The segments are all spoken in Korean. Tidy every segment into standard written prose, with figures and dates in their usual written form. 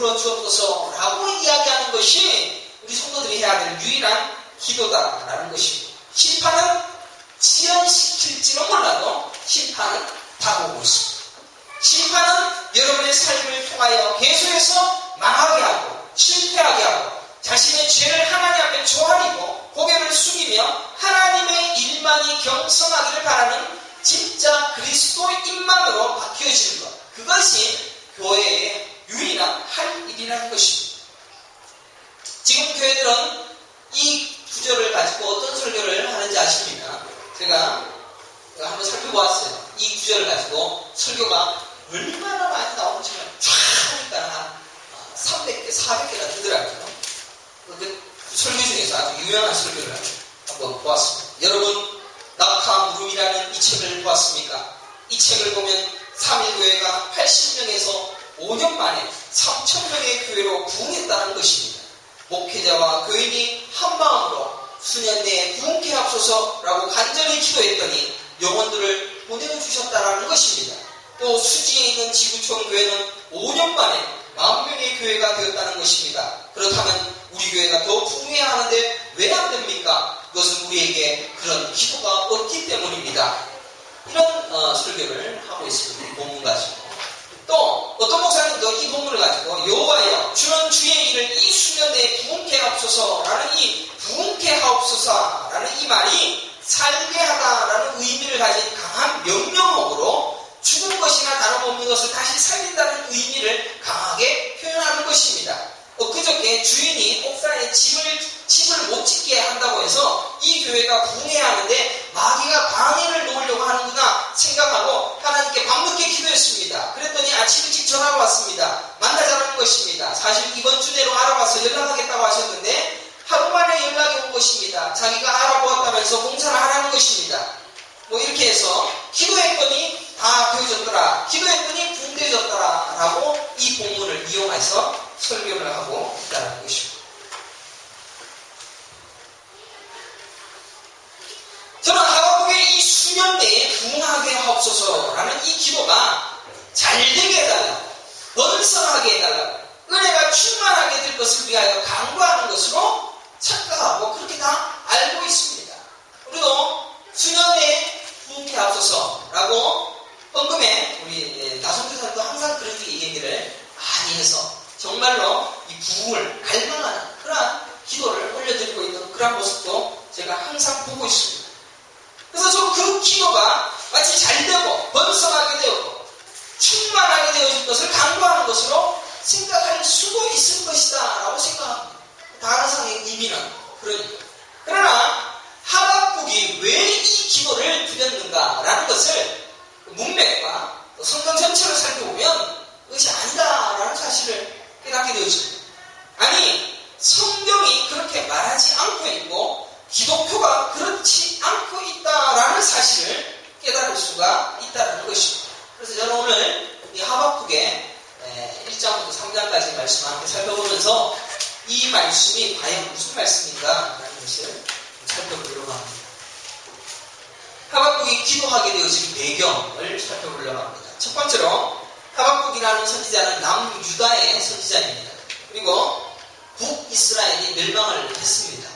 베풀어 주옵소서라고 이야기하는 것이 우리 성도들이 해야 될 유일한 기도다라는 것입니다. 심판은 지연시킬지는 몰라도 심판은 다가오고 있습니다. 심판은 여러분의 삶을 통하여 계속해서 망하게 하고 실패하게 하고 자신의 죄를 하나님 앞에 조아리고 고개를 숙이며 하나님의 일만이 경성하기를 바라는 진짜 그리스도인만으로 바뀌어지는 것, 그것이 교회의 유일한 할 일이라는 것입니다. 지금 교회들은 이 구절을 가지고 어떤 설교를 하는지 아십니까? 제가 한번 살펴보았어요. 이 구절을 가지고 설교가 얼마나 많이 나오는지 쫙 하니까 한 300개, 400개가 되더라고요. 그 설교 중에서 아주 유명한 설교를 한번 보았습니다. 여러분, 낙타 물음이라는 이 책을 보았습니까? 이 책을 보면 3.1교회가 80명에서 5년 만에 3,000명의 교회로 부흥했다는 것입니다. 목회자와 교인이 한마음으로 수년 내에 부흥케 하옵소서라고 간절히 기도했더니 영혼들을 보내주셨다는 것입니다. 또 수지에 있는 지구촌 교회는 5년 만에 40,000명의 교회가 되었다는 것입니다. 그렇다면 우리 교회가 더 부흥해야 하는데 왜 안 됩니까? 그것은 우리에게 그런 기도가 없기 때문입니다. 이런 설교를 하고 있습니다. 이 본문 가지고. 또 어떤 목사님도 이 본문을 가지고 여호와여 주는 주의 일을 이 수년 내에 부흥케 하옵소서라는 이 부흥케 하옵소서라는 이 말이 살게 하다라는 의미를 가진 강한 명령어로 죽은 것이나 다름없는 것을 다시 살린다는 의미를 강하게 표현하는 것입니다. 그저께 주인이 옥상에 집을 못 짓게 한다고 해서 이 교회가 부흥해야 하는데 마귀가 방해를 놓으려고 하는구나 생각하고 하나님께 밤늦게 기도했습니다. 그랬더니 아침 일찍 전화가 왔습니다. 만나자는 것입니다. 사실 이번 주 내로 알아봐서 연락하겠다고 하셨는데 하루 만에 연락이 온 것입니다. 자기가 알아보았다면서 공사를 하라는 것입니다. 이렇게 해서 기도했더니 다 되어졌더라, 기도했더니 부흥되어졌더라 라고 이 본문을 이용해서 설교를 하고 있다는 것입니다. 저는 하박국의 이 수년 내에 부흥하게 하옵소서라는 이 기도가 잘되게 해달라고, 번성하게 해달라고, 은혜가 충만하게 될 것을 위하여 간구하는 것으로 착각하고 그렇게 다 알고 있습니다. 우리도 수년 내에 부흥케 하옵소서라고 헌금에 우리 나성교사도 항상 그렇게 얘기를 많이 해서 정말로 이 부흥을 갈망하는 그러한 기도를 올려드리고 있는 그런 모습도 제가 항상 보고 있습니다. 그래서 저 그 기도가 마치 잘되고 번성하게 되고 충만하게 되어질 것을 간구하는 것으로 생각할 수도 있을 것이다 라고 생각합니다. 다른 상의 의미는 그러니까. 그러나 하박국이 왜 이 기도를 드렸는가라는 것을 문맥과 성경 전체를 살펴보면 그것이 아니다라는 사실을 깨닫게 되어집니다. 아니, 성경이 그렇게 말하지 않고 있고 기독교가 그렇지 않고 있다라는 사실을 깨달을 수가 있다는 것입니다. 그래서 저는 오늘 이 하박국의 1장부터 3장까지 말씀 함께 살펴보면서 이 말씀이 과연 무슨 말씀인가 라는 것을 살펴보려고 합니다. 하박국이 기도하게 되어진 배경을 살펴보려고 합니다. 첫 번째로 하박국이라는 선지자는 남유다의 선지자입니다. 그리고 북이스라엘이 멸망을 했습니다.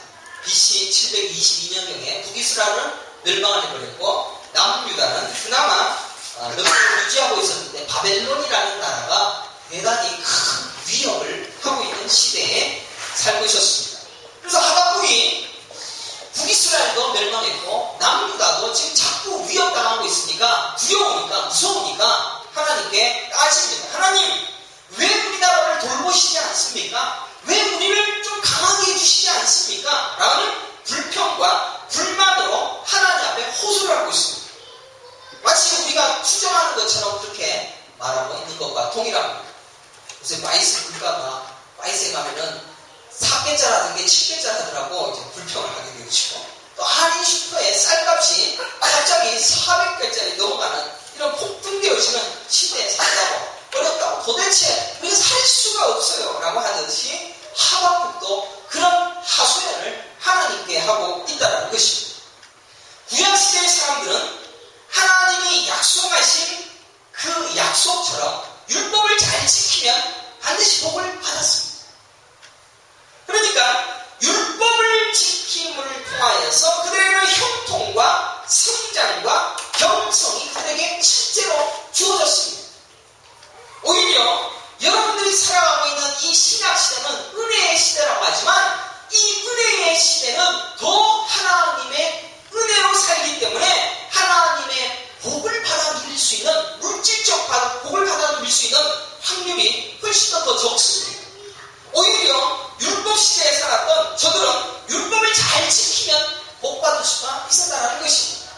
BC 722년경에 북이스라엘은 멸망을 해버렸고 남유다는 그나마 멸망을 유지하고 있었는데 바벨론이라는 나라가 대단히 큰 위협을 하고 있는 시대에 살고 있었습니다. 그래서 하박국이 북이스라엘도 멸망했고 남유다도 지금 자꾸 위협당하고 있으니까 두려우니까 무서우니까 하나님께 따집니다. 하나님, 왜 우리나라를 돌보시지 않습니까? 왜 우리를 좀 강하게 해주시지 않습니까? 라는 불평과 불만으로 하나님 앞에 호소를 하고 있습니다. 마치 우리가 투정하는 것처럼 그렇게 말하고 있는 것과 동일합니다. 요새 마이스 물가가 마이스에 가면은 4개짜라는 게 7개짜리더라고 이제 불평을 하게 되어지고, 또 한인 슈퍼의 쌀값이 갑자기 400개짜리 넘어가는 이런 폭등되어지는 시대에 산다고, 어렵다고, 도대체 우리가 살 수가 없어요 라고 하듯이 하박국도 그런 하소연을 하나님께 하고 있다는 것입니다. 구약시대의 사람들은 하나님이 약속하신 그 약속처럼 율법을 잘 지키면 반드시 복을 받았습니다. 그러니까 율법을 지킴을 통하여서 그들에게는 형통과 성장과 경성이 그들에게 실제로 주어졌습니다. 오히려 여러분들이 살아가고 있는 이 신약시대는 은혜의 시대라고 하지만 이 은혜의 시대는 더 하나님의 은혜로 살기 때문에 하나님의 복을 받아 누릴 수 있는, 물질적 복을 받아 누릴 수 있는 확률이 훨씬 더 적습니다. 오히려 율법 시대에 살았던 저들은 율법을 잘 지키면 복 받을 수가 있었다는 것입니다.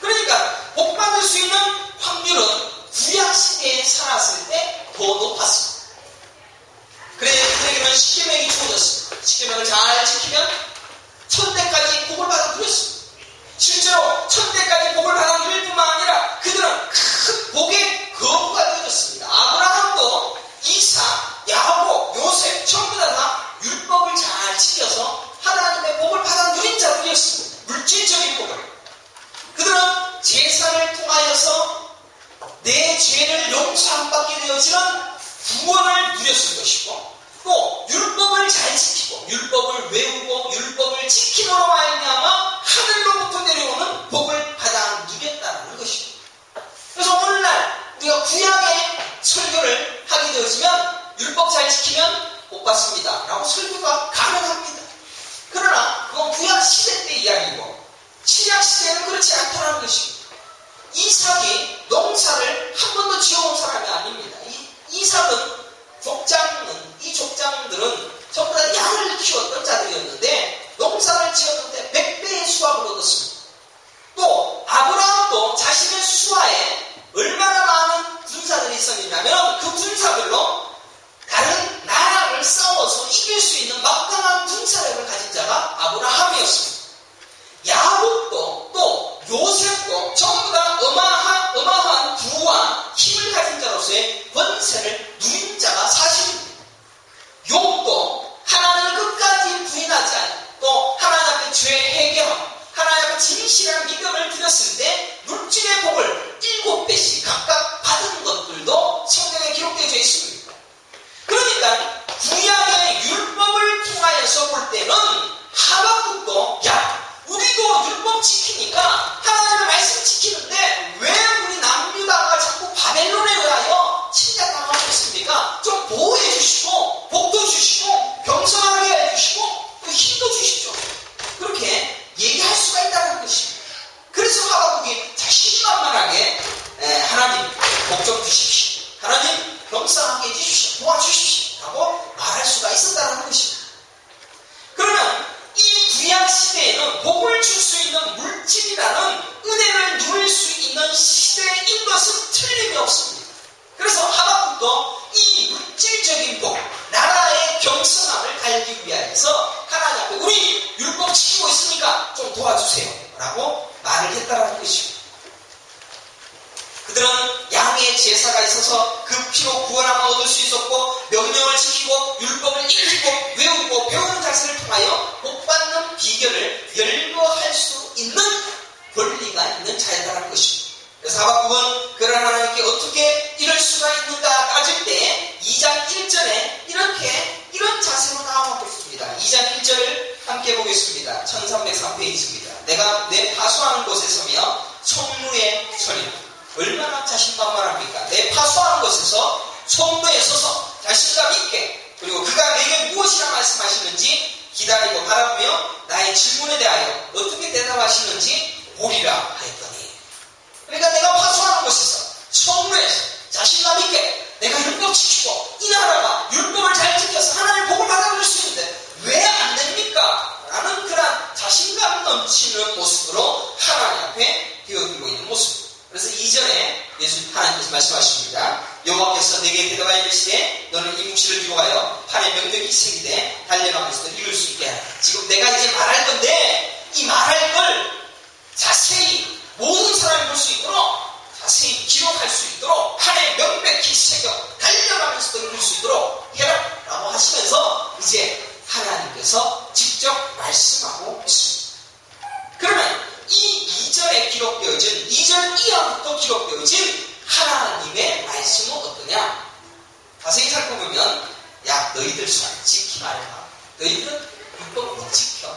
그러니까 복 받을 수 있는 확률은 구약 시대에 살았을 때 더 높았습니다. 그들에게는 십계명이 주어졌습니다. 십계명을 잘 지키면 천대까지 복을 받아 누렸습니다. 실제로 천대까지 복을 받아 누릴 뿐만 아니라 그들은 큰 복의 거부가 되어졌습니다. 아브라함도 이삭, 야곱, 요셉 전부 다 율법을 잘 지켜서 하나님의 복을 받아 누린 자들이었습니다. 물질적인 복을. 그들은 제사를 통하여서 내 죄를 용서받게 되어지는 구원을 누렸을 것이고, 또 율법을 잘 지키고 율법을 외우고 율법을 지킴으로 말미암아 하늘로부터 내려오는 복을 받아 누렸다는 것입니다. 그래서 오늘날 우리가 구약의 설교를 하게 되어지면 율법 잘 지키면 복 받습니다 라고 설교가 가능합니다. 그러나 그건 구약 시대 때 이야기고 신약 시대는 그렇지 않다는 것입니다. 이삭이 농사를 한 번도 지어온 사람이 아닙니다. 이삭은 이 족장들은 전부 다 양을 키웠던 자들이었는데 농사를 지었는데 100배의 수확을 얻었습니다. 또 아브라함도 자신의 수하에 얼마나 많은 군사들이 있었냐면 그 군사들로 다른 나라를 싸워서 이길 수 있는 막강한 군사력을 가진 자가 아브라함이었습니다. 야곱도 또 요셉도 전부 다 어마어마한 부와 힘을 가진 자로서의 권세를 누린 자가 사실입니다. 욥도 하나님을 끝까지 부인하지 않고 또 하나님 앞에 죄 해결하고 하나님 앞에 진실한 믿음을 드렸을 때 물질의 복을 7배씩 각각 받은 것들도 성경에 기록되어 있습니다. 그러니까 구약의 율법을 통하여서 볼 때는 하박국도 우리도 율법 지키니까 하나님의 말씀 지키는데 왜 우리 남유다가 자꾸 바벨론에 의하여 침략당하고 있습니까? 좀 보호해 주시고 복도 주시고 병성하게 해주시고 또 힘도 주십시오. 그렇게 얘기할 수가 있다는 것입니다. 그래서 하박국이 자신만만하게 하나님 복 좀 주십시오. 하나님 병성하게 해주십시오. 도와주십시오. 라고 말할 수가 있었다는 것입니다. 그러면 이 구약 시대에는 복을 줄 수 있는 물질이라는 은혜를 누릴 수 있는 시대인 것은 틀림이 없습니다. 그래서 하박국도 이 물질적인 복, 나라의 경성함을 달기 위하여서 하나님 앞에 우리 율법 지키고 있으니까 좀 도와주세요 라고 말을 했다는 것입니다. 그들은 양의 제사가 있어서 그 피로 구원함을 얻을 수 있었고 명령을 지키고 율법을 읽고 외우고 배우는 자세를 통하여 복받는 비결을 열거할 수 있는 권리가 있는 자였다는 것입니다. 그래서 하박국은 그런 하나님께 어떻게 이럴 수가 있는가 따질 때 2장 1절에 이런 자세로 나오고 있습니다. 2장 1절을 함께 보겠습니다. 1303페이지입니다. 내가 내 파수하는 곳에 서며 성루에 서리라. 얼마나 자신만만합니까? 내 파수하는 곳에서 성루에 서서 자신감 있게, 그리고 그가 내게 무엇이라 말씀하시는지 기다리고 바라보며 나의 질문에 대하여 어떻게 대답하시는지 보리라 하였더니, 그러니까 내가 파수하는 곳에서 성루에서 자신감 있게 내가 율법 지키고 이 나라가 율법을 잘 지켜서 하나님의 복을 받아들일 수 있는데 왜 안 됩니까? 라는 그런 자신감 넘치는 모습으로 하나님 앞에 되어들고 있는 모습. 그래서 2절에 하나님께서 말씀하십니다. 여호와께서 내게 대답하여 이르시되 너는 이 묵시를 기록하여 판에 명백히 새기되 달려나면서도 읽을 수 있게 하라. 지금 내가 이제 말할 건데 이 말할 걸 자세히 모든 사람이 볼 수 있도록 자세히 기록할 수 있도록 판에 명백히 새겨 달려가면서도 읽을 수 있도록 해라 라고 하시면서 이제 하나님께서 직접 말씀하고 있습니다. 그러면 이 2절에 기록되어진 2절 이하부터 기록되어진 하나님의 말씀은 어떠냐? 자세히 살펴보면 야 너희들 솔직히 말해봐. 너희들은 율법 못 지켜.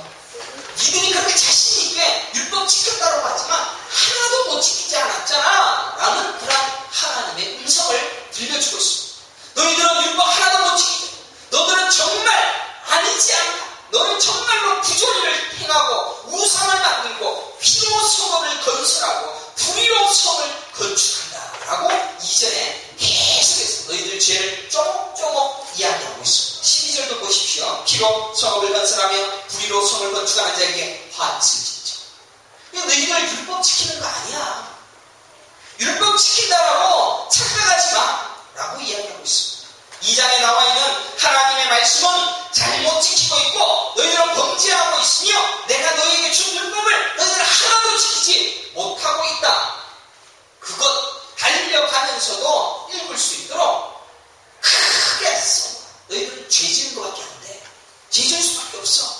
니들이 그렇게 자신있게 율법 지켰다고 하지만 하나도 못 지키지 않았잖아 라는 그런 하나님의 음성을 들려주고 있습니다. 너희들은 율법 하나도 못 지키죠. 너희들은 정말 아니지 않다. 너는 정말로 부조리를 행하고 우상을 만들고 피로 성읍을 건설하고 불의로 성을 건축한다 라고 이전에 계속해서 너희들 죄를 쪼목쪼목 이야기하고 있습니다. 12절도 보십시오. 피로 성읍을 건설하며 불의로 성을 건축하는 자에게 화를 짓죠. 너희들 율법 지키는 거 아니야. 율법 지킨다라고 착각하지 마 라고 이야기하고 있습니다. 2장에 나와 있는 하나님의 말씀은 잘못 지키고 있고 너희들은 범죄하고 있으며 내가 너희에게 준 율법을 너희들은 하나도 지키지 못하고 있다. 그것 달려가면서도 읽을 수 있도록 크게 써. 너희들은 죄 지은 것밖에 안 돼. 죄 지을 수밖에 없어.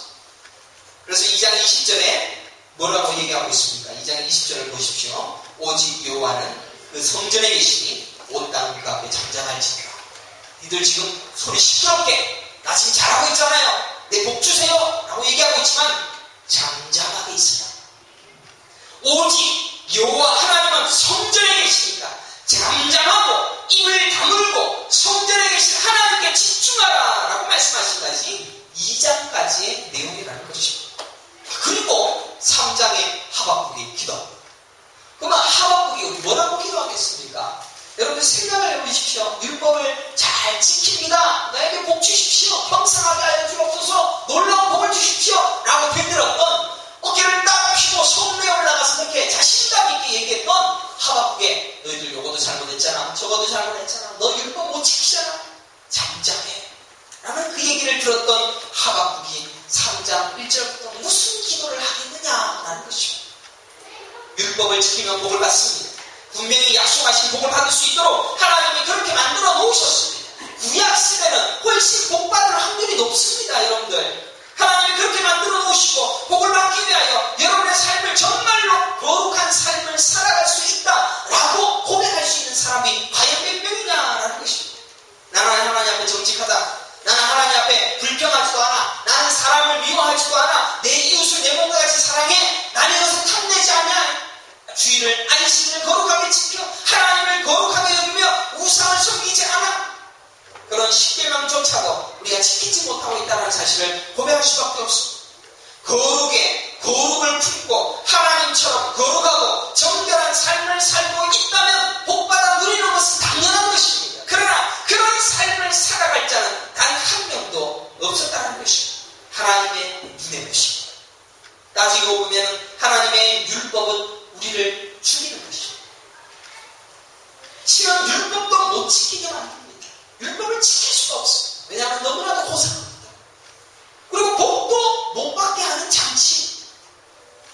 그래서 2장 20절에 뭐라고 얘기하고 있습니까? 2장 20절을 보십시오. 오직 여호와는 그 성전에 계시니 온 땅 그 앞에 잠잠할지니라. 니들 지금 소리 시끄럽게 나 지금 잘하고 있잖아요. 내 복 주세요 라고 얘기하고 있지만 잠잠하게 있으라. 오직 여호와 하나님은 성전에 계시니까 잠잠하고 입을 다물고 성전에 계신 하나님께 집중하라 라고 말씀하신다지 2장까지의 내용이라는 것입니다. 그리고 3장의 하박국의 기도. 그러면 하박국이 뭐라고 기도하겠습니까? 여러분 생각을 해보십시오. 율법을 잘 지킵니다. 나에게 복 주십시오. 평상하게 하여 주옵소서. 놀라운 복을 주십시오. 라고 되들었던 어깨를 딱 펴고 성내에 올라가서 그렇게 자신감 있게 얘기했던 하박국에 너희들 요것도 잘못했잖아. 저것도 잘못했잖아. 너 율법 못 지키잖아. 잠잠해. 라는 그 얘기를 들었던 하박국이 3장 1절부터 무슨 기도를 하겠느냐라는 것입니다. 율법을 지키면 복을 받습니다. 분명히 약속하신 복을 받을 수 있도록 하나님이 그렇게 만들어 놓으셨습니다. 구약시대는 훨씬 복받을 확률이 높습니다. 여러분들 하나님이 그렇게 만들어 놓으시고 복을 받기 위하여 여러분의 삶을 정말로 거룩한 삶을 살아갈 수 있다라고 고백할 수 있는 사람이 과연 몇 명이냐라는 것입니다. 나는 하나님 앞에 정직하다. 나는 하나님 앞에 불평하지도 않아. 나는 사람을 미워하지도 않아. 내 이웃을 내 몸과 같이 사랑해. 나는 이것을 탐내지 않냐. 주의를 안식일을 거룩하게 지켜 하나님을 거룩하게 여기며 우상을 섬기지 않아. 그런 십계명조차도 우리가 지키지 못하고 있다는 사실을 고백할 수밖에 없습니다. 거룩을 품고 하나님처럼 거룩하고 정결한 삶을 살고 있다면 복받아 누리는 것은 당연한 것입니다. 그러나 그런 삶을 살아갈 자는 단 한 명도 없었다는 것입니다. 하나님의 눈에 보십니다. 따지고 보면 하나님의 율법은 우리를 죽이는 것입니다. 실은 율법도 못 지키게 만듭니다. 율법을 지킬 수가 없습니다. 왜냐하면 너무나도 고상합니다. 그리고 복도 못 받게 하는 장치.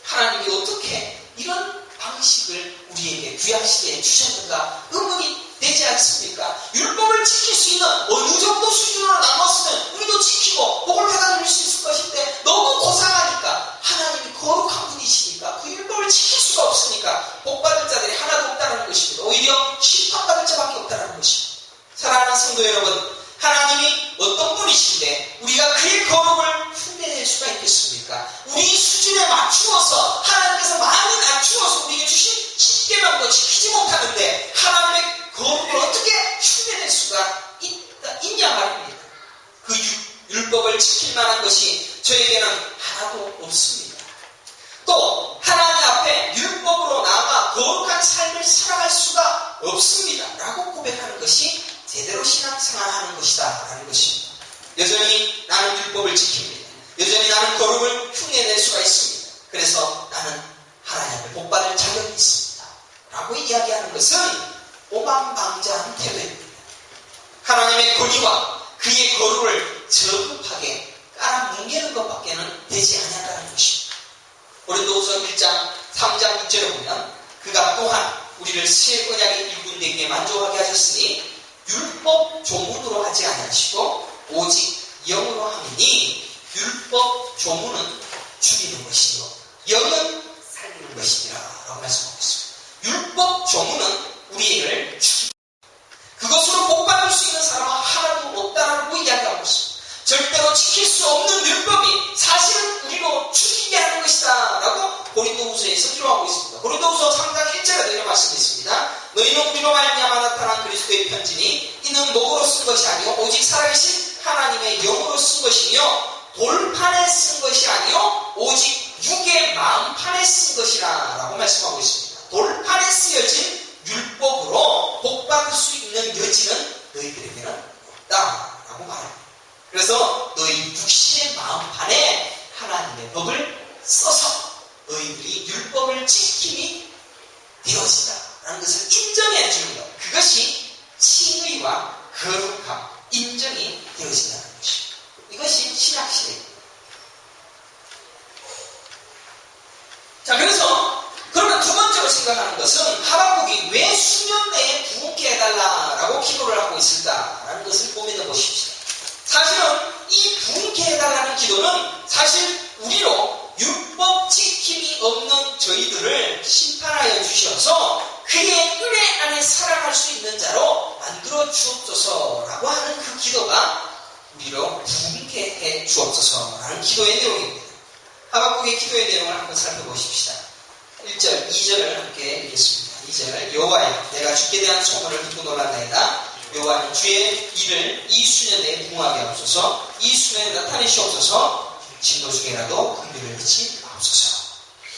하나님이 어떻게 이런 방식을 우리에게 구약시대에 주셨는가 의문이 되지 않습니까? 율법을 지킬 수 있는 어느 정도 수준으로 남았으면 우리도 지키고 복을 받아 누릴 수 있을 것인데 너무 고상하니까 하나님이 거룩한 분이시니까 그 율법을 지킬 수가 없으니까 복받을 자들이 하나도 없다는 것입니다. 오히려 심판받을 자밖에 없다는 것입니다. 사랑하는 성도 여러분, 하나님이 어떤 분이신데 우리가 그의 거룩을 흉내낼 수가 있겠습니까? 우리 수준에 맞추어서 하나님께서 많이 낮추어서 우리에게 주신 십계명도 지키지 못하는데 하나님의 거룩을 어떻게 흉내낼 수가 있냐 말입니다. 그 율법을 지킬 만한 것이 저에게는 하나도 없습니다. 또 하나님 앞에 율법으로 나아가 거룩한 삶을 살아갈 수가 없습니다. 라고 고백하는 것이 제대로 신앙생활하는 것이다 라는 것입니다. 여전히 나는 율법을 지킵니다. 여전히 나는 거룩을 흉내낼 수가 있습니다. 그래서 나는 하나님 앞에 복받을 자격이 있습니다. 라고 이야기하는 것은 오만방자한 태도입니다. 하나님의 권위와 그의 거룩을 저급하게 깔아뭉개는 것밖에는 되지 않았다는 것입니다. 고린도후서 1장 3장 6절에 보면 그가 또한 우리를 새 언약의 일꾼되기에 만족하게 하셨으니 율법 조문으로 하지 아니하시고 오직 영으로 하니 율법 조문은 죽이는 것이요 영은 살리는 것이니라 라고 말씀하고 있습니다. 율법 조문은 우리를 죽이고 그것으로 복받을 수 있는 사람은 절대로 지킬 수 없는 율법이 사실은 우리로 죽이게 하는 것이다 라고 고린도후서에서 기록하고 있습니다. 고린도후서 3장 1절에도 이런 말씀이 있습니다. 너희는 우리로 말미암아 나타난 그리스도의 편지니 이는 목으로 쓴 것이 아니요 오직 살아계신 하나님의 영으로 쓴 것이며 돌판에 쓴 것이 아니요 오직 육의 마음판에 쓴 것이라 라고 말씀하고 있습니다. 돌판에 쓰여진 율법으로 복받을 수 있는 여지는 너희들에게는 없다 라고 말합니다. 그래서 너희 육신의 마음판에 하나님의 법을 써서 너희들이 율법을 지킴이 되어진다 라는 것을 인정해 주는 것, 그것이 칭의와 거룩함, 인정이 되어진다는 것입니다. 이것이 신약시대입니다. 자, 그래서 그러면 두 번째로 생각하는 것은 하박국이 왜 수년 내에 부흥케 해달라라고 기도를 하고 있을까라는 것을 고민해 보십시오. 사실은 이 부흥케 해달라는 기도는 사실 우리로 율법 지킴이 없는 저희들을 심판하여 주셔서 그의 은혜 안에 살아갈 수 있는 자로 만들어 주옵소서라고 하는 그 기도가 우리로 부흥케 해 주옵소서라는 기도의 내용입니다. 하박국의 기도의 내용을 한번 살펴보십시다. 1절, 2절을 함께 읽겠습니다. 2절, 여호와여 내가 주께 대한 소문을 듣고 놀랐나이다. 여호와는 주의 일을 이 수년 내에 부응하게 하옵소서. 이 수년에 나타내시옵소서. 진노 중에라도 긍휼을 그치 마옵소서.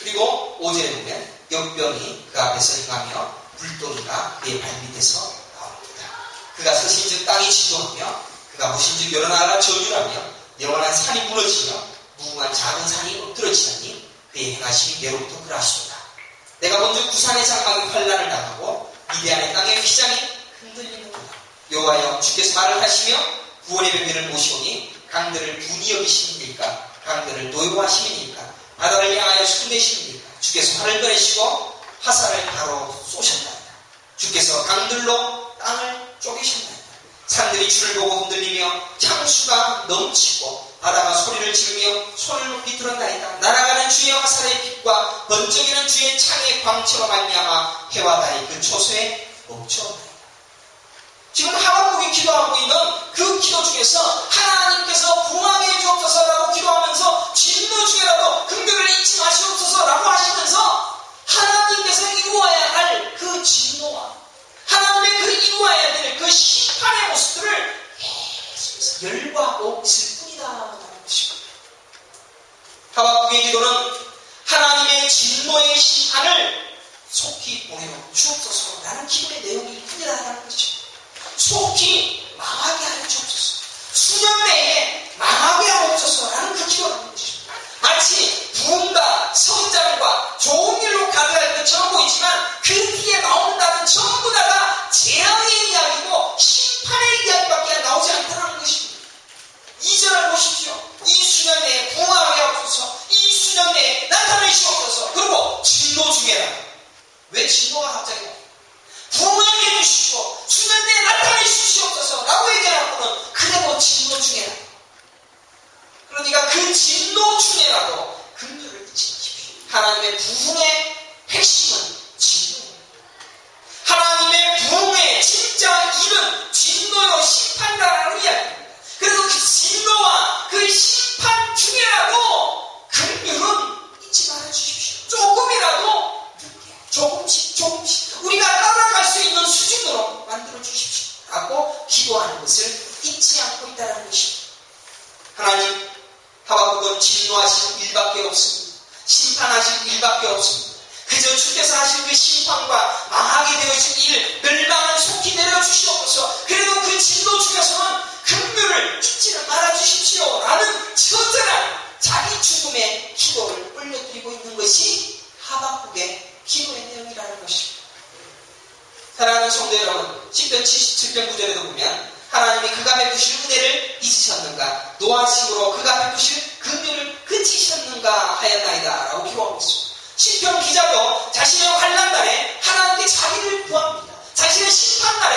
그리고 5절에 보면 역병이 그 앞에서 행하며 불덩이가 그의 발밑에서 나옵니다. 그가 서신즉 땅이 지도하며 그가 보신즉 여러 나라가 저주하며 영원한 산이 무너지며 무궁한 작은 산이 엎드러지나니 그의 행하심이 매로부터 그러하시도다. 내가 본즉 구산의 장막이 환란을 당하고 미디안의 땅의 휘장이 흔들리는구나. 여호와여 주께서 말을 하시며 구원의 변명을 모시오니 강들을 분이 여기시니까 강들을 노여워하시니까 바다를 향하여 숨내시니까 주께서 활을 꺼내시고 화살을 바로 쏘셨나이다. 주께서 강들로 땅을 쪼개셨나이다. 산들이 주를 보고 흔들리며 창수가 넘치고 바다가 소리를 지르며 손을 높이 들었나이다. 날아가는 주의 화살의 빛과 번쩍이는 주의 창의 광채로 말미암아 해와 달이 그 초소에 멈추었나이다. 지금 하박국이 기도하고 있는 그 기도 중에서 하나님께서 부흥하게 해주옵소서라고 기도하면서 진노 중에라도 긍휼을 잊지 마시옵소서라고 하시면서 하나님께서 이루어야 할 그 진노와 하나님의 그 이루어야 될 그 심판의 모습들을 계속해서 열거하고 있을 뿐이다라는 것입니다. 하박국의 기도는 하나님의 진노의 심판을 속히 보내어 주옵소서라는 기도의 내용이 뿐이라는 것입니다. 속히 망하게 하여 주옵소서. 수년 내에 망하게 하옵소서라는 그 기도라는 것입니다. 마치 부흥과 성장과 좋은 일로 가득할 것처럼 보이지만 그 뒤에 나온다는 전부 다가 재앙의 이야기고 심판의 이야기밖에 나오지 않다는 것입니다. 2절을 보십시오. 이 수년 내에 부흥하게 하옵소서. 이 수년 내에 나타내시옵소서. 그리고 진노 중에라. 왜 진노가 갑자기 부흥하게 해주시고 수년 내에 나타내 주시옵소서 라고 얘기하고는 그래도 진노 중에라. 그러니까 그 진노 중에라도 긍휼을 지키십시오. 하나님의 부흥의 핵심은 진노입니다. 하나님의 부흥의 진짜 일은 진노요 심판이라는 이야기입니다. 그래서 그 진노와 그 심판 중에라도 긍휼은 잊지 말아 주십시오. 조금이라도 조금씩 우리가 따라갈 수 있는 수준으로 만들어 주십시오 라고 기도하는 것을 잊지 않고 있다는 것입니다. 하나님, 하박국은 진노하실 일밖에 없습니다. 심판하실 일밖에 없습니다. 그저 주께서 하실 그 심판과 망하게 되어진 일, 멸망을 속히 내려주시옵소서. 그래도 그 진노 중에서는 긍휼을 잊지는 말아주십시오 라는 처절한 자기 죽음의 기도를 올려드리고 있는 것이 하박국의 기도의 내용이라는 것입니다. 사랑하는 성도 여러분, 시편 77편 9절에도 보면 하나님이 그가 베푸실 은혜를 잊으셨는가, 노하심으로 그가 베푸실 긍휼을 그치셨는가 하였나이다 라고 기록하고 있습니다. 시편 기자도 자신의 환난날에 하나님께 자기를 구합니다. 자신의 심판날에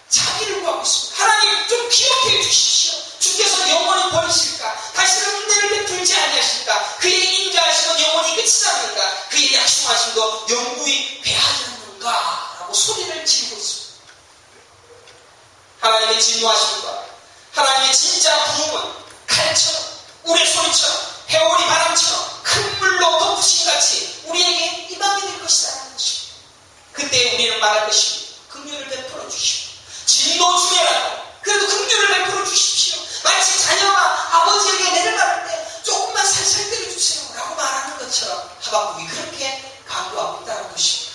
자기를 구하고 있습니다. 하나님 좀 기억해 주십시오. 주께서 영원히 버리실까? 다시는 은혜를 베풀지 아니하실까? 그의 인자하심은 영원히 끝이지 않는가? 그의 약속하심도 영구히 배하지 않는가? 라고 소리를 지르고 있습니다. 하나님의 진노하심과 하나님의 진짜 부흥은 달처럼 우리의 소리처럼 해오리 바람처럼 큰 물로 덮으신 같이 우리에게 임하게 될 것이라는 것입니다. 그때 우리는 말할 것입니다. 긍휼을 베풀어 주시오. 진노 중에라도 그래도 긍휼을 베풀어 주십시오. 마치 자녀가 아버지에게 내려갈 때 조금만 살살 때려주세요 라고 말하는 것처럼 하박국이 그렇게 강조하고 있다는 것입니다.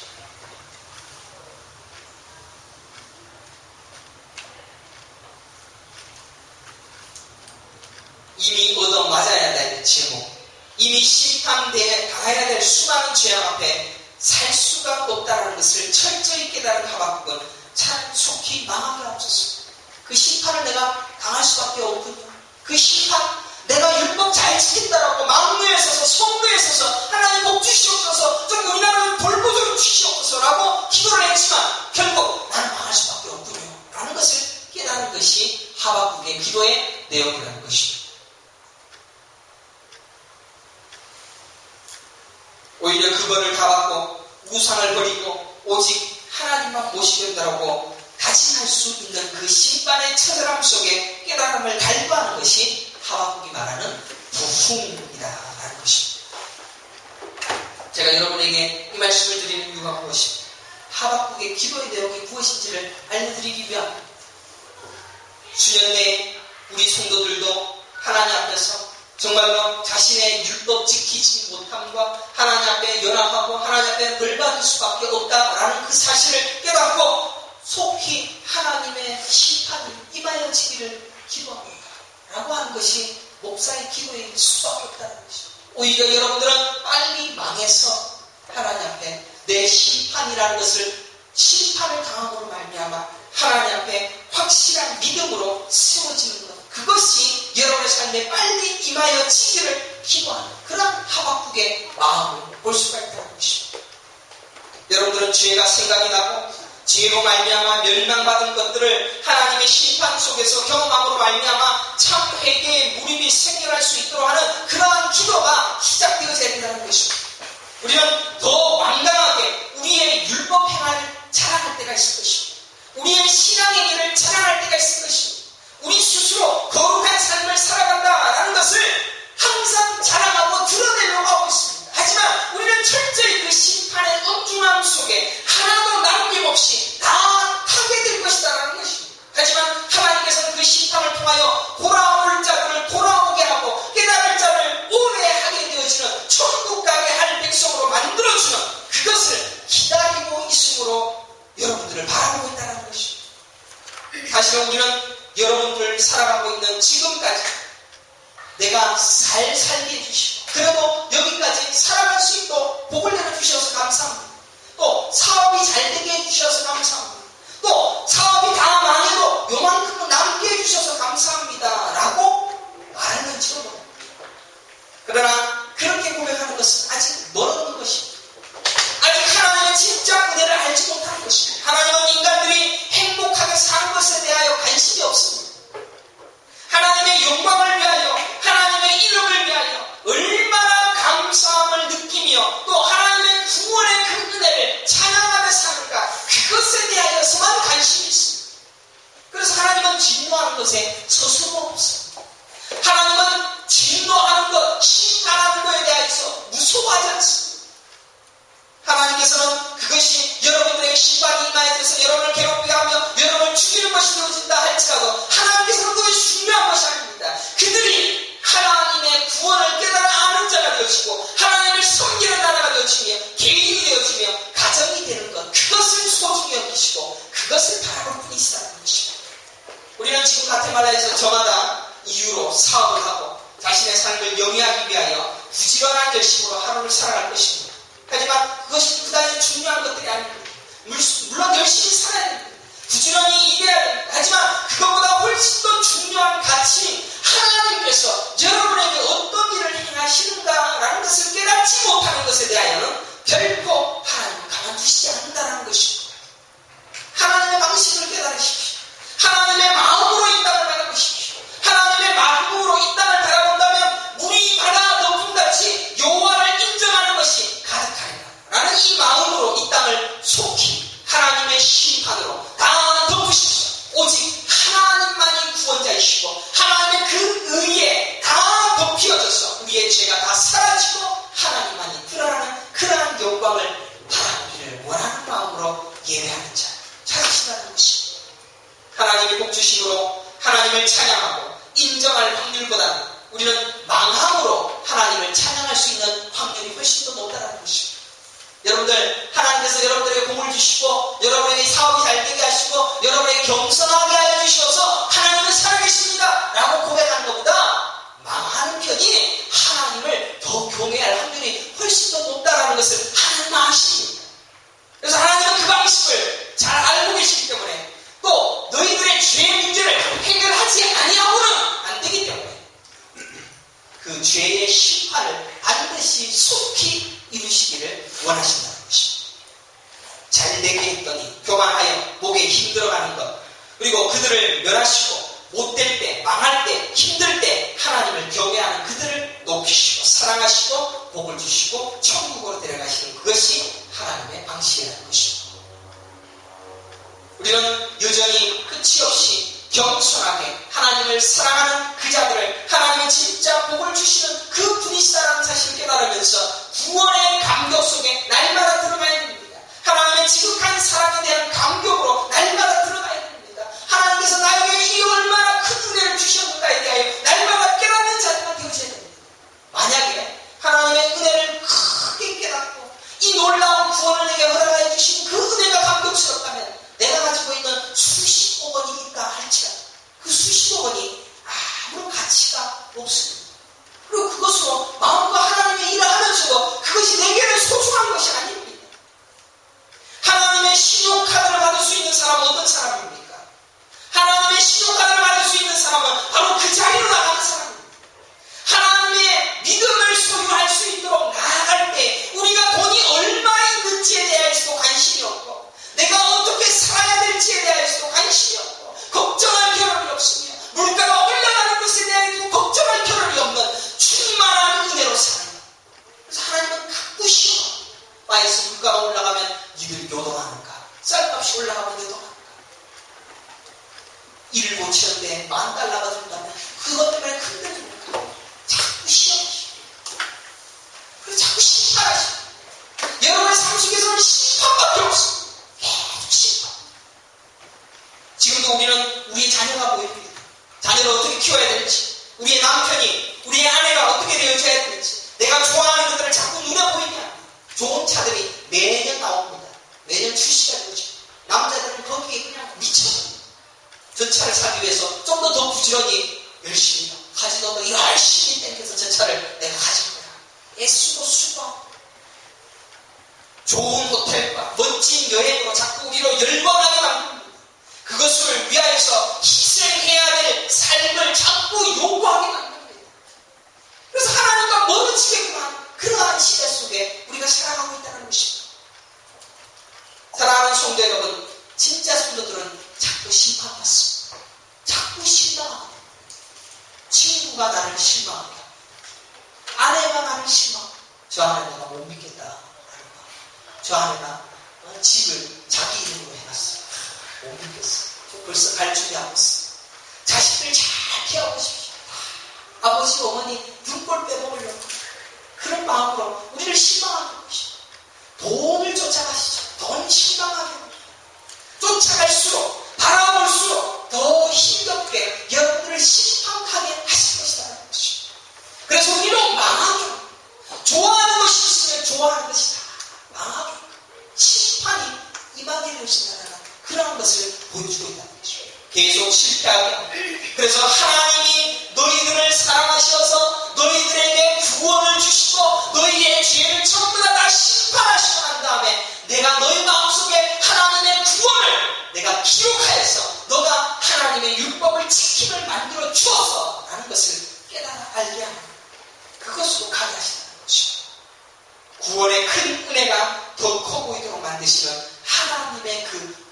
이미 얻어맞아야 될 제목, 이미 심판대에 당해야 될 수많은 죄악 앞에 살 수가 없다는 것을 철저히 깨달은 하박국은 참 속히 망하게 하옵소서. 그 심판을 내가 당할 수밖에 없군요. 그 심판, 내가 율법 잘 지킨다라고 망루에 서서 성루에 서서 하나님 복 주시옵소서, 좀 우리나라를 돌보도록 주시옵소서라고 기도를 했지만 결국 나는 망할 수밖에 없군요 라는 것을 깨달은 것이 하박국의 기도의 내용이라는 것입니다. 오히려 그 벌을 다 받고 우상을 버리고 오직 하나님만 모시겠다라고 다짐할 수 있는 그 심판의 처절함 속에 깨달음을 갈구하는 것이 하박국이 말하는 부흥이다라는 것입니다. 제가 여러분에게 이 말씀을 드리는 이유가 무엇입니까? 하박국의 기도의 내용이 무엇인지를 알려드리기 위함. 수년 내에 우리 성도들도 하나님 앞에서 정말로 자신의 율법 지키지 못함과 하나님 앞에 연합하고 하나님 앞에 벌받을 수밖에 없다라는 그 사실을 깨닫고 속히 하나님의 심판이 임하여지기를 기도합니다 라고 하는 것이 목사의 기도일 수밖에 없다는 것입니다. 오히려 여러분들은 빨리 망해서 하나님 앞에 내 심판이라는 것을 심판을 당함으로 말미암아 하나님 앞에 확실한 믿음으로 세워지는 것, 그것이 여러분의 삶에 빨리 임하여지기를 기도하는 그런 하박국의 마음을 볼 수가 있다는 것입니다. 여러분들은 죄가 생각이 나고 죄로 말미암아 멸망받은 것들을 하나님의 심판 속에서 경험함으로 말미암아 참 회개의 무림이 생겨날 수 있도록 하는 그러한 기도가 시작되어져야 된다는 것입니다. 우리는 더 완강하게 우리의 율법 행활을 자랑할 때가 있을 것입니다. 우리의 신앙의 길을 자랑할 때가 있을 것입니다. 우리 스스로 거룩한 삶을 살아간다라는 것을 항상 자랑하고 드러내려고 하고 있습니다. 하지만 우리는 철저히 그 심판의 엄중함 속에 하나도 남김없이 다 타게 될 것이다라는 것입니다. 하지만 하나님께서는 그 심판을 통하여 돌아올 자들을 돌아오게 하고 깨달을 자를 오래 하게 되어지는 천국 가게 할 백성으로 만들어주는 그것을 기다리고 있음으로 여러분들을 바라보고 있다는 것입니다. 사실은 우리는 여러분들 살아가고 있는 지금까지 내가 살게 해주시고 그래도 여기까지 살아갈 수 있도록 복을 내려주셔서 감사합니다. 또 사업이 잘 되게 해주셔서 감사합니다. 또 사업이 다 망해도 요만큼은 남게 해주셔서 감사합니다 라고 말했는지도 모릅니다. 그러나 그렇게 고백하는 것은 아직 멀었는 것입니다. 아직 하나님의 진짜 은혜를 알지 못하는 것입니다. 하나님은 인간들이 행복하게 사는 것에 대하여 관심이 없습니다. 하나님의 영광을 위하여 하나님의 이름을 위하여 얼마나 감사함을 느끼며 또 하나님의 구원의 큰 은혜를 찬양하며 사는가 그것에 대하여서만 관심이 있습니다. 그래서 하나님은 진노하는 것에 서슴 없습니다. 하나님은 진노하는 것, 심판하는 것에 대해서 무서워하지 않습니다. 하나님께서는 그것이 여러분들에게 심판이 임하여서 여러분을 괴롭게 하며 여러분을 죽이는 것이 되어진다 할지라도 하나님께서는 그것이 중요한 것이 아닙니다. 그들이 하나님의 구원을 깨달아 아는 자가 되어지고 하나님을 섬기는 나라가 되어지며 개인이 되어지며 가정이 되는 것, 그것을 소중히 여기시고 그것을 바라볼 뿐이 있다는 것입니다. 우리는 지금 가테말라에서 저마다 이유로 사업을 하고 자신의 삶을 영위하기 위하여 부지런한 열심으로 하루를 살아갈 것입니다. 하지만 그것이 그다지 중요한 것들이 아닙니다. 물론 열심히 살아야 됩니다. 부지런히 일해야 됩니다. 하지만 그것보다 훨씬 더 중요한 가치는 하나님께서 여러분에게 어떤 일을 행하시는가라는 것을 깨닫지 못하는 것에 대하여는 결코 하나님을 가만두시지 않는다는 것입니다. 하나님의 방식을 깨달으십시오. 하나님의 마음으로 이 땅을 바라보십시오. 하나님의 마음으로 이 땅을 바라본다면 물이 바다 덮음같이 여호와를 인정하는 것이 가득하리라 라는 이 마음으로 이 땅을 속히 하나님의 심판으로 다 덮으십시오. 오직 하나님만이 구원자이시고 하나님의 그 의에 다 영광을 바라보기를 원하는 마음으로 예배하는 자 찾으신다는 것입니다. 하나님이 복 주심으로 하나님을 찬양하고 인정할 확률보다는 우리는 망함으로 하나님을 찬양할 수 있는 확률이 훨씬 더 높다는 것입니다. 여러분들, 하나님께서 여러분들에게 복을 주시고 여러분에게 사업이 잘 되게 하시고 여러분에게 겸손하게 하여 주셔서 하나님은 살아계십니다 라고 고백하는 것보다 망하는 편이 하나님을 더 경외할 확률이 훨씬 더 높다는 것을 하나님은 아십니다. 그래서 하나님은 그 방식을 잘 알고 계시기 때문에 또 너희들의 죄의 문제를 해결하지 아니하고는 안 되기 때문에 그 죄의 심판을 반드시 속히 이루시기를 원하신다는 것입니다. 잘 되게 했더니 교만하여 목에 힘들어가는 것, 그리고 그들을 멸하시고 못될 때, 망할 때, 힘들 때 하나님을 경외하는 그들을 높이시고 사랑하시고 복을 주시고 천국으로 데려가시는 그것이 하나님의 방식이라는 것입니다. 우리는 여전히 끝이 없이 겸손하게 하나님을 사랑하는 그 자들을 하나님이 진짜 복을 주시는 그 분이시다라는 사실을 깨달으면서 구원의 감격 속에 날마다 들어가야 됩니다. 하나님의 지극한 사랑에 대한 감격으로 날마다 들어가야 됩니다. 하나님께서 나에게 이 얼마나 큰 은혜를 주셨는가에 대하여 날마다 깨닫는 자들만 되어져야 됩니다. 만약에 하나님의 은혜를 크게 깨닫고 이 놀라운 구원을 내게 허락하여 주신 그 은혜가 감격스럽다면 내가 가지고 있는 수십억 원이 있다 할지라도 그 수십억 원이 아무런 가치가 없습니다. 그리고 그것으로 마음과 하나님의 일을 하면서도 그것이 내게는 소중한 것이 아닙니다. 하나님의 신용카드를 받을 수 있는 사람은 어떤 사람입니까? 하나님의 신용카드를 받을 수 있는 사람은 바로 그 자리로 나가는 사람입니다. 하나님의 믿음을 소유할 수 있도록 나아갈 때 우리가 돈이 얼마 있는지에 대해서도 관심이 없고 내가 어떻게 살아야 될지에 대해서도 관심이 없고 걱정할 겨를이 없으며 물가가 올라가는 것에 대해서도 걱정할 겨를이 없는 충만한 은혜로 살아요. 그래서 하나님은 가꾸시오. 마이스 물가가 올라가면 니들 요동하는가? 쌀값이 올라가면 요동하는가? 일을 못 치는데 $10,000가 준다면 그것 때문에 큰데줍니까? 자꾸 시험하시오. 그래서 자꾸 심판하시오. 여러분의 삶 속에서는 심판밖에 없습니다. 계속 심판. 지금도 우리는 우리의 자녀가 보입니다. 자녀를 어떻게 키워야 될지, 우리의 남편이, 우리의 아내가 어떻게 되어져야 될지, 내가 좋아하는 것들을 자꾸 눈에 보이게 합니다. 좋은 차들이 매년 나옵니다. 매년 출시가 되죠. 남자들은 거기에 그냥 미쳐버립니다. 저 차를 사기 위해서 좀 더 부지런히 열심히 가지도 더 열심히 땡겨서 저 차를 내가 가질 거야. 애쓰고 수고하고 좋은 호텔과 멋진 여행으로 자꾸 우리로 열광하게 만듭니다. 그것을 위하여서 희생해야 될 삶을 자꾸 요구하게 만듭니다. 그래서 하나님과 멀어지겠구나. 그러한 시대 속에 우리가 살아가고 있다는 것입니다. 사랑하는 성도 여러분, 진짜 성도들은 자꾸 심판받습니다. 자꾸 실망합니다. 친구가 나를 실망합니다. 아내가 나를 실망합니다. 저 아내 내가 못 믿겠다. 저 아내가 집을 자기 이름으로 해놨어요. 못 믿겠어. 벌써 갈 준비하고 있어. 자식들 잘 키워보십시오. 아버지, 어머니 눈꼴 빼먹으려고 그런 마음으로 우리를 실망하게 하시죠. 돈을 쫓아가시죠. 돈 실망하게 합니다. 쫓아갈수록 바라볼수록 더 힘겹게 여러분들을 심판하게 하실 것이라는 것입니다. 그래서 우리는 망하죠. 좋아하는 것이 있으면 좋아하는 것이 다 망하죠. 심판이 임하게 되신다는 그런 것을 보여주고 있다는 것입니다. 계속 실패하게 합니다. 그래서 하나님이 너희들을 사랑하셔서 너희들에게 구원을 주시고 너희의 죄를 전부 다 심판하시고 난 다음에 내가 너희 마음속에 하나님의 구원을 내가 기록하여서 너가 하나님의 율법을 지킴을 만들어 주어서 라는 것을 깨달아 알게 합니다. 그것으로 가게 하신다는 것입니다. 구원의 큰 은혜가 더 커 보이도록 만드시는 하나님의 그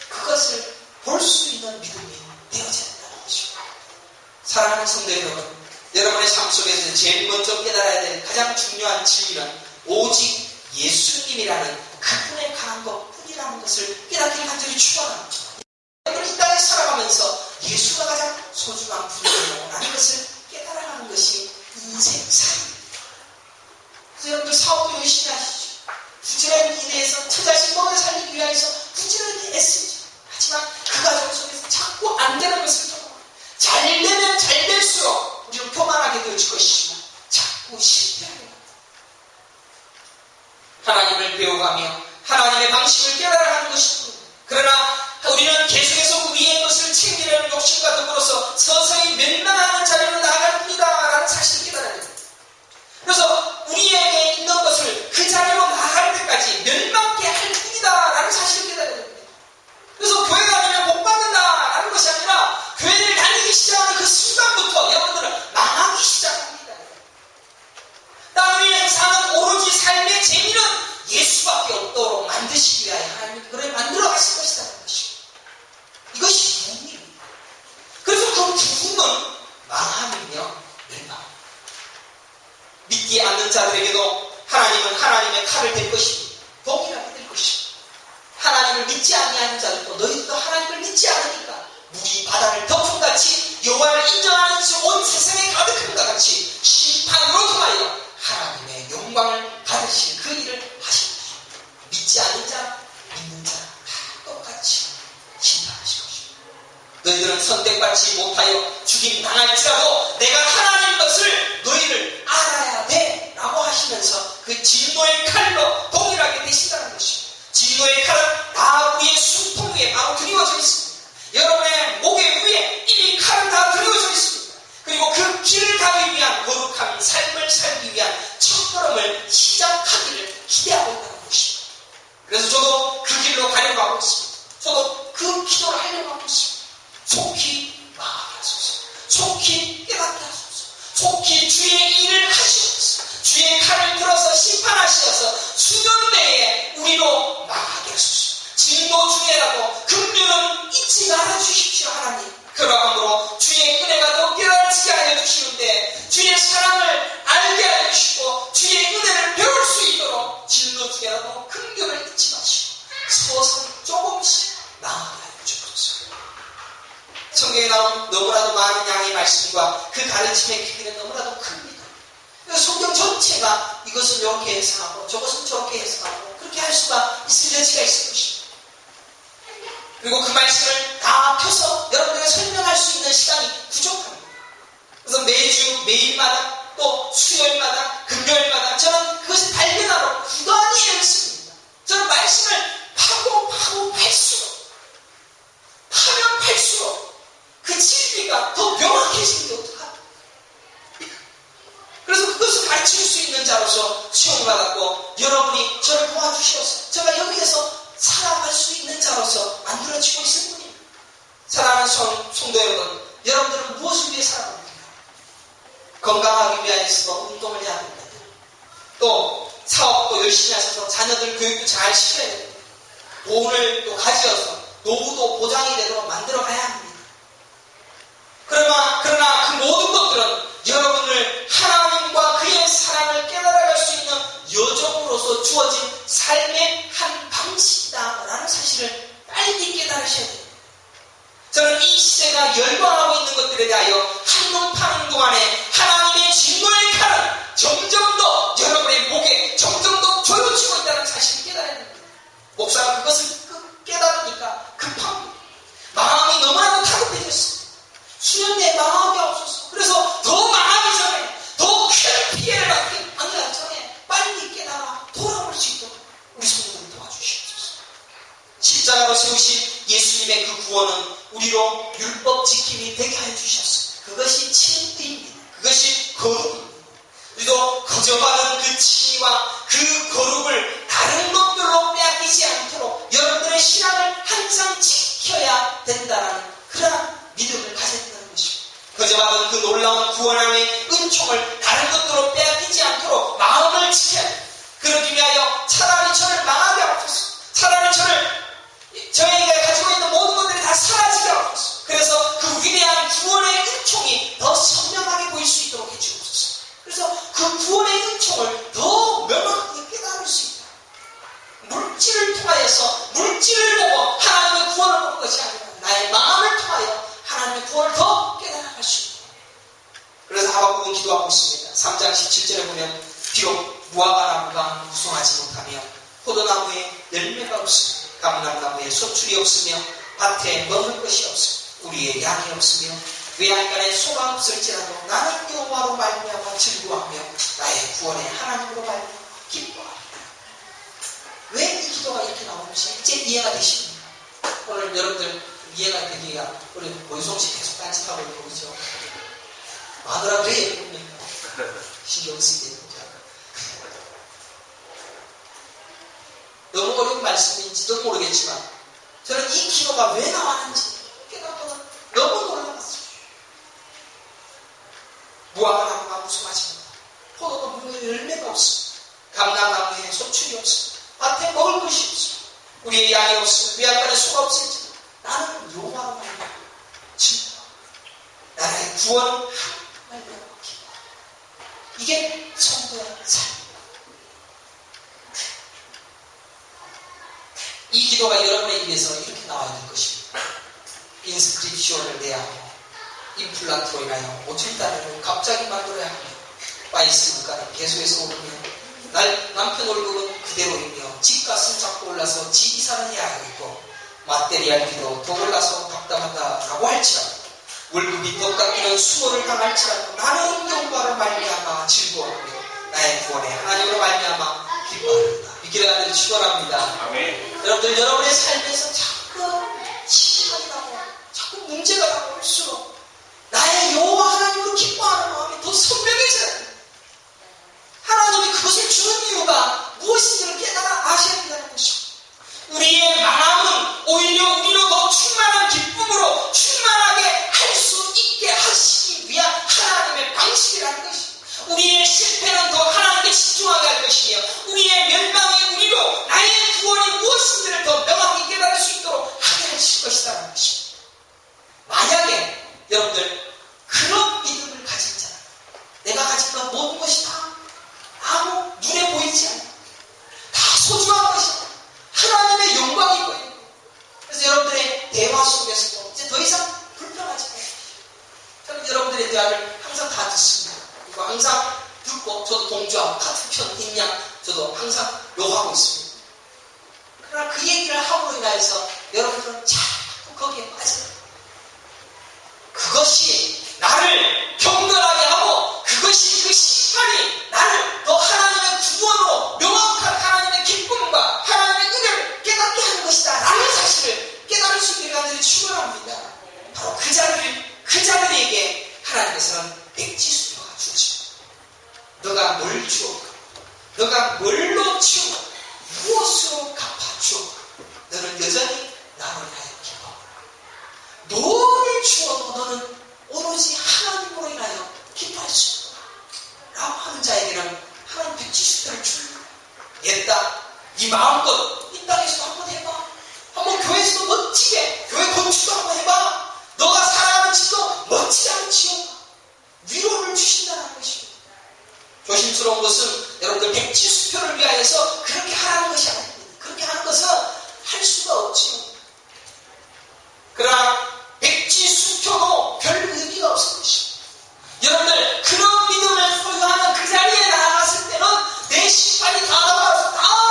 그것을 볼 수 있는 믿음이 되어져야 한다는 것입니다. 사랑하는 성도 여러분, 여러분의 삶 속에서 제일 먼저 깨달아야 될 가장 중요한 진리는 오직 예수님이라는 그분에 관한 것뿐이라는 것을 깨닫기를 간절히 축원합니다. 여러분 이 땅에 살아가면서 예수가 가장 소중한 분이라는 것을 깨달아가는 것이 인생 삶입니다. 그래서 여러분들 사업도 열심히 하시죠. 안 되는 것을 경험합니다. 잘 되면 잘 될수록 우리는 교만하게 되어질 것이지만 자꾸 실패하게 됩니다. 하나님을 배워가며 하나님의 방식을 깨달아가는 것입니다. 그러나 우리는 계속해서 우리의 것을 챙기려는 욕심과 더불어서 서서히 멸망하는 자리로 나아갑니다 라는 사실을 깨달아야 됩니다. 그래서 우리에게 있는 것을 그 자리로 나아갈 때까지 멸망케 할 뿐이다 라는 사실을 깨달아야 됩니다. 그래서 교회 다니면 복 받는다 라는 것이 아니라 교회를 다니기 시작하는 그 순간부터 여러분들은 망하기 시작합니다. 땅 위에 사는 오로지 삶의 재미는 예수밖에 없도록 만드시기 위하여 하나님은 그를 만들어 가실 것이라는 것이고, 이것이 부흥입니다. 그래서 그 부흥은 망함이며 멸망. 믿지 않는 자들에게도 하나님은 하나님의 칼을 댈 것입니다. 독이라게 될 것입니다. 하나님을 믿지 아니하는 자들도 너희도 하나님을 믿지 않으니까 물이 바다를 덮음같이 여호와를 인정하는 온 세상에 가득한 것 같이 심판으로 통하여 하나님의 영광을 받으실 그 일을 하실 것입니다. 믿지 않는 자, 믿는 자 다 똑같이 심판하실 것입니다. 너희들은 선택받지 못하여 죽임 당할지라도 내가 하나님 것을 너희를 알아야 돼 라고 하시면서 그 진노의 칼로 동일하게 되신다는 것입니다. 진노의 칼은 다 우리의 숨통 위에 바로 드리워져 있습니다. 여러분의 목에 위에 이미 칼은 다 드리워져 있습니다. 그리고 그 길을 가기 위한 거룩한 삶을 살기 위한 첫걸음을 시작하기를 기대하고 있다는 것입니다. 그래서 저도 그 길로 가려고 하고 있습니다. 저도 그 기도를 하려고 하고 있습니다. 속히 망하게 하소서. 속히 깨닫게 하소서. 속히 주의 일을 하시옵소서. 주의 칼을 들어서 심판하시어서 수년 내에 우리로 망하게 하소서. 진노 중에라도 긍휼은 잊지 말아 주십시오 하나님. 그러므로 주의 은혜가 더 깨달아지게 하여 주시는데 주의 사랑을 알게 하여 주시고 주의 은혜를 배울 수 있도록 진노 중에라도 긍휼을 잊지 마시고 서서히 조금씩 나아가게 하여 주옵소서. 성경에 나온 너무나도 많은 양의 말씀과 그 가르침의 크기는 너무나도 큽니다. 성경 전체가 이것은 이렇게 해석하고 저것은 저렇게 해석하고 그렇게 할 수가 있을 여지가 있을 것입니다. 그리고 그 말씀을 다 펴서 여러분에게 설명할 수 있는 시간이 부족합니다. 그래서 매주 매일마다 또 수요일마다 금요일마다 저는 그것을 발견하러 부단히 애쓰입니다. 저는 말씀을 파면 팔수록 그 진리가 더 명확해지는 게 어떡합니까? 그래서 그것을 가르칠 수 있는 자로서 시험을 받았고 여러분이 저를 도와주셔서 제가 여기에서 살아갈 수 있는 자로서 만들어지고 있을 뿐입니다. 사랑하는 성도 여러분, 여러분들은 무엇을 위해 살아갑니까? 건강하기 위해서 운동을 해야 됩니다. 또 사업도 열심히 하셔서 자녀들 교육도 잘 시켜야 됩니다. 돈을 또 가지어서 노후도 보장이 되도록 만들어 가야 합니다. 그러나 그 모든 것들은 여러분을 하나님과 그의 사랑을 깨달아갈 수 있는 여정으로서 주어진 삶의 한 방식이다라는 사실을 빨리 깨달으셔야 됩니다. 저는 이 시대가 열광하고 있는 것들에 대하여 한눈 파는 동안에 하나님의 진노의 칼은 점점 더 여러분의 목에 점점 더 조여지고 있다는 사실을 깨달아야 됩니다. 목사가 그것을 깨달으니까 급합니다. 마음이 너무나도 다급해졌습니다. 수년 내에 망하게 없었어. 그래서 더 망하기 전에 더 큰 피해를 받기 아니라 전에 빨리 깨달아 돌아올 수 있도록 우리 성도들을 도와주시옵소서. 십자가로 세우신 예수님의 그 구원은 우리로 율법 지킴이 되게 하여 주셨습니다. 그것이 칭의입니다. 그것이 거룩입니다. 우리도 거저받은 그 칭의와 그 거룩을 다른 것들로 빼앗기지 않도록 여러분들의 신앙을 항상 지켜야 된다는 그런 믿음을 가져야 된다는 것입니다. 거저받은 그 놀라운 구원함의 은총을 다른 것들로 빼앗기지 않도록 마음을 지켜야 됩니다. 그러기 위하여 차라리 저를 망하게 하옵소서. 차라리 저희가 가지고 있는 모든 것들이 다 사라지게 하옵소서. 그래서 그 위대한 구원의 은총이 더 선명하게 보일 수 있도록 해주옵소서. 그래서 그 구원의 은총을 더 명확하게 깨달을 수 있다. 물질을 통하여서 물질을 보고 하나님의 구원을 보는 것이 아니라 나의 마음을 통하여 하나님의 구원을 더 깨달아갈 수 있다. 그래서 하박국은 기도하고 있습니다. 3장 17절에 보면 비록 무화과나무가 무성하지 못하며 포도나무에 열매가 없으며 감람나무에 소출이 없으며 밭에 먹을 것이 없으며 우리의 양이 없으며 외양간에 소가 없을지라도 나는 여호와로 말미암아 즐거워하며 나의 구원의 하나님으로 말미암아 기뻐하리라. 왜 이 기도가 이렇게 나오는지 이제 이해가 되십니까? 오늘 여러분들 이해가 되기가 우리 고유성씨 계속 딴짓하고 있고 그죠? 마누라 왜 예쁩니까? 신경 쓰게 됩니다. 너무 어려운 말씀인지도 모르겠지만 저는 이 기도가 왜 나왔는지 깨닫고 너무 놀라웠어요. 무화과나무가 무성하지 못하고 포도도 물에 열매가 없어. 감람나무에 소출이 없어. 밭에 먹을 것이 없어. 우리의 양이 없으면 외양간에 소가 없을지 나는 여호와로 말미암아 즐거워. 나라의 구원은 말미암아 기뻐. 이게 성도의 삶입니다. 이 기도가 여러분의 입에서 이렇게 나와야 될 것입니다. 인스크립션을 내야 하고 임플란트로 인하여 5,000달러를 갑자기 만들어야 하며 파이스 물가는 계속해서 오르며 남편 월급은 그대로이며 집값은 자꾸 올라서 집 이사를 해야 하고 마테리얼비도 더 올라서 답답하다라고 할지라도 월급이 더 깎이는 수모를 당할지라도 나는 여호와로 말미암아 즐거워하며 나의 구원의 하나님으로 말미암아 기뻐하리라. 이 기도가 축원합니다. 아멘. 여러분들 여러분의 삶에서 자꾸 시간이 나고 자꾸 문제가 나올수록 나의 여호와 하나님으로 기뻐하는 마음이 더 선명해져야 됩니다. 하나님이 그것을 주는 이유가 무엇인지를 깨달아 아셔야 된다는 것입니다. 우리의 마음은 오히려 우리로 더 충만한 기쁨으로 충만하게 할 수 있게 하시기 위한 하나님의 방식이라는 것입니다. 우리의 실패는 더 하나님께 집중하게 할 것이며 우리의 멸망이 우리로 나의 구원이 무엇인지를 더 명확히 깨달을 수 있도록 하게 하실 것이라는 것입니다. 만약에 여러분들 그런 믿음을 가진 자, 내가 가진 건 모든 것이 다 아무 눈에 보이지 않는 다 소중한 것이다. 하나님의 영광이고요. 그래서 여러분들의 대화 속에서도 이제 더 이상 불평하지 마십시오. 저는 여러분들의 대화를 항상 다 듣습니다. 그리고 항상 듣고 저도 동조하고 같은 편 있냐 저도 항상 욕하고 있습니다. 그러나 그 얘기를 함으로 인하여서 여러분들은 자꾸 거기에 빠져요. 그것이 나를 경건하게 하고 그것이 그 심판이 나를 더 하나님의 구원으로 명확한 하나님의 기쁨과 하나님의 은혜를 깨닫게 하는 것이다 라는 사실을 깨달을 수 있게 하는 축원합니다. 바로 그 자들에게 하나님께서는 백지수표가 주어집니다. 너가 뭘 주었고 너가 뭘로 치우고 무엇으로 갚아주었고 너는 여전히 나로 인하여 기뻐하라. 뭐를 주어도 너는 오로지 하나님으로 인하여 기뻐할 수 있다 라고 하는 자에게는 하나님 백지수표를 주는 거야. 옛다 네 마음껏 이 땅에서도 한번 해봐. 한번 교회에서도 멋지게 교회 건축도 한번 해봐. 너가 살아가는 집도 멋지게 한번 지어봐. 위로를 주신다는 것입니다. 조심스러운 것은 여러분들 백지수표를 위하여서 그렇게 하라는 것이 아닙니다. 그렇게 하는 것은 할 수가 없지요. 그러나 백지수표도 별 의미가 없을 것입니다. 여러분들 그런 믿음을 소유하는 그 자리에 나아갔을 때는 내 심판이 다 나와서 다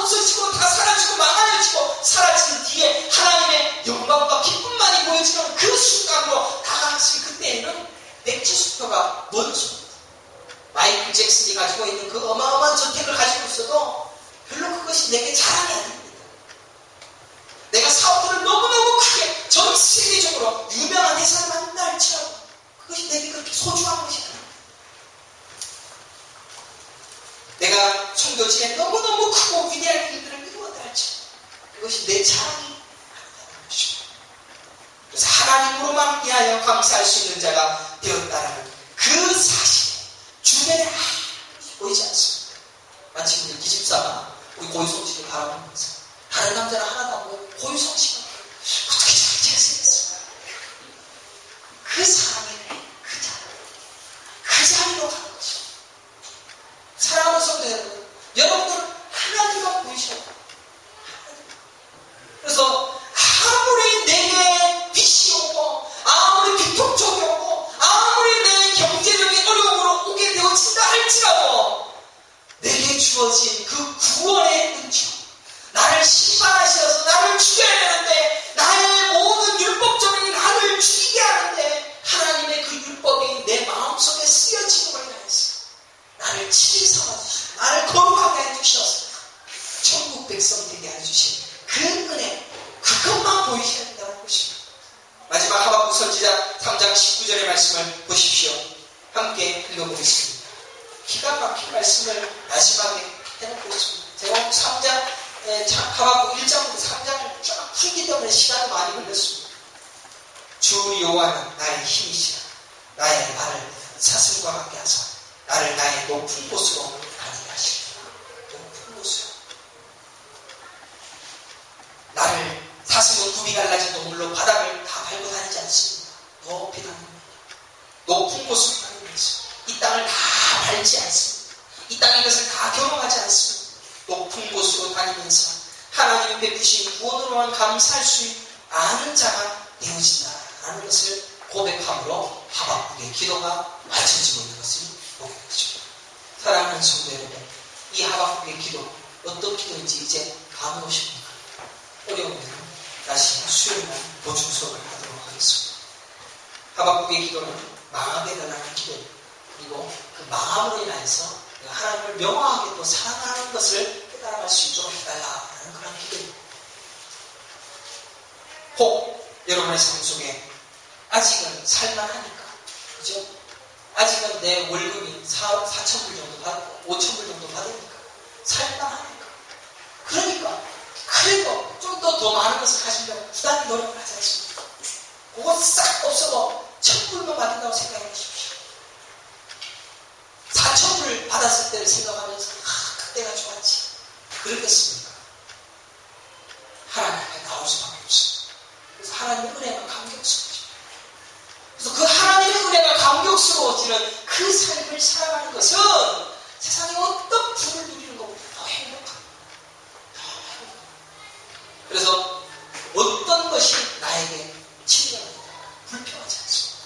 없어지고 다 사라지고 망가져지고 사라지는 뒤에 하나님의 영광과 기쁨만이 보여지는 그 순간으로 다가갔을 그때에는 백지수표가 뭔 소리입니다. 마이클 잭슨이 가지고 있는 그 어마어마한 저택을 가지고 있어도 별로 그것이 내게 자랑이 아닙니다. 내가 사업을 너무너무 크게 전 세계적으로 유명한 회사를 만든다 할지라도 그것이 내게 그렇게 소중한 것이 아닙니다. 내가 청교지에 너무너무 크고 위대한 일들을 이루었다 할지라도 그것이 내 자랑이 아니다는 것입니다. 그래서 하나님으로만 위하여 감사할 수 있는 자가 되었다는 그 사실에 주변에 보이지 않습니다. 마치 우리 기집사가 우리 고유성씨를 바라보면서 다른 남자는 하나도 안 보고 고유성씨가 어떻게 저렇게 잘생겼어. 그 사람의 그 자리로 가는 거죠. 사랑하는 성도 여러분, 여러분들은 하나님만 보이셔요. 그래서 아무리 내게 빚이 오고 아무리 비통촉이 오고 아무리 내 경제적인 어려움으로 오게 되어진다 할지라도 내게 주어진 그 구원의 은총 나를 심판하셔서 나를 죽여야 되는데 선지자 3장 19절의 말씀을 보십시오. 함께 읽어보겠습니다. 기가 막힌 말씀을 마지막에 해놓고 있습니다. 제가 3장, 하박국 1장부터 3장을 쫙 풀기 때문에 시간이 많이 걸렸습니다. 주 여호와는 나의 힘이시라. 나의 말을 사슴과 같게 하사 나를 나의 높은 곳으로 가게 하시리라. 높은 곳으로. 나를 사슴은 굽이 갈라진 동물로 바닥을 다 밟고 다니지 않습니다. 높이 다닙니다. 높은 곳으로 다니면서 이 땅을 다 밟지 않습니다. 이 땅의 것을 다 경험하지 않습니다. 높은 곳으로 다니면서 하나님의 베푸신 구원으로만 감사할 수 아는 자가 되어진다라는 것을 고백함으로 하박국의 기도가 맞춰지고 있는 것을 보게 되죠. 사랑하는 성도 여러분, 이 하박국의 기도 어떤 기도인지 이제 감이 오십니까? 어려우면 다시 수요일날 보충 수업을 하도록 하겠습니다. 하박국의 기도는 마음에 관한 기도, 그리고 그 마음으로 인해서 하나님을 명확하게 또 사랑하는 것을 깨달아갈 수 있도록 해달라는 그런 기도입니다. 혹 여러분의 삶 속에 아직은 살만하니까, 그죠? 아직은 내 월급이 4,000불 정도 받고 5,000불 정도 받으니까 살만하니까, 그러니까 그래도 좀 더 많은 것을 가지려고 부단히 노력을 하지 않습니까? 그거 싹 없어도 1,000불만 받는다고 생각해 보십시오. 4,000불을 받았을 때를 생각하면서 그때가 좋았지, 그렇겠습니까? 하나님 앞에 나올 수밖에 없습니다. 그래서 하나님의 은혜가 감격스럽죠. 그래서 그 하나님의 은혜가 감격스러워지는 그 삶을 살아가는 것은 세상에 어떤 부를 누리는 것보다 더 행복합니다. 그래서 어떤 것이 나에게 친절합니다. 불평하지 않습니다.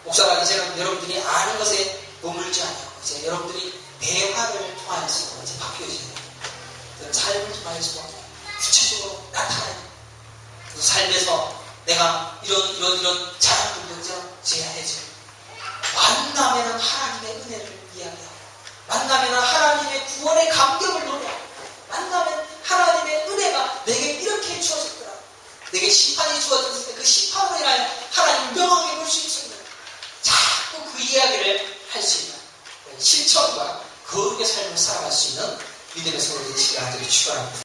목사가 이제는 여러분들이 아는 것에 머물지 않고 이제 여러분들이 대화를 통해서 이제 바뀌어져야 됩니다. 삶을 통해서 구체적으로 나타나요. 그래서 삶에서 내가 이런 자랑들도 제야해줘. 만나면은 하나님의 은혜를 이야기하고, 만나면은 하나님의 구원의 감격을 노래하고, 만나면 하나님의 은혜가 내게 이렇게 주어졌더라. 내게 심판이 주어졌을 때 그 심판으로 인하여 하나님을 명하게 볼 수 있습니다. 자꾸 그 이야기를 할 수 있는 실천과 거룩의 삶을 살아갈 수 있는 믿음의 서로 되시길 간절히 축원합니다.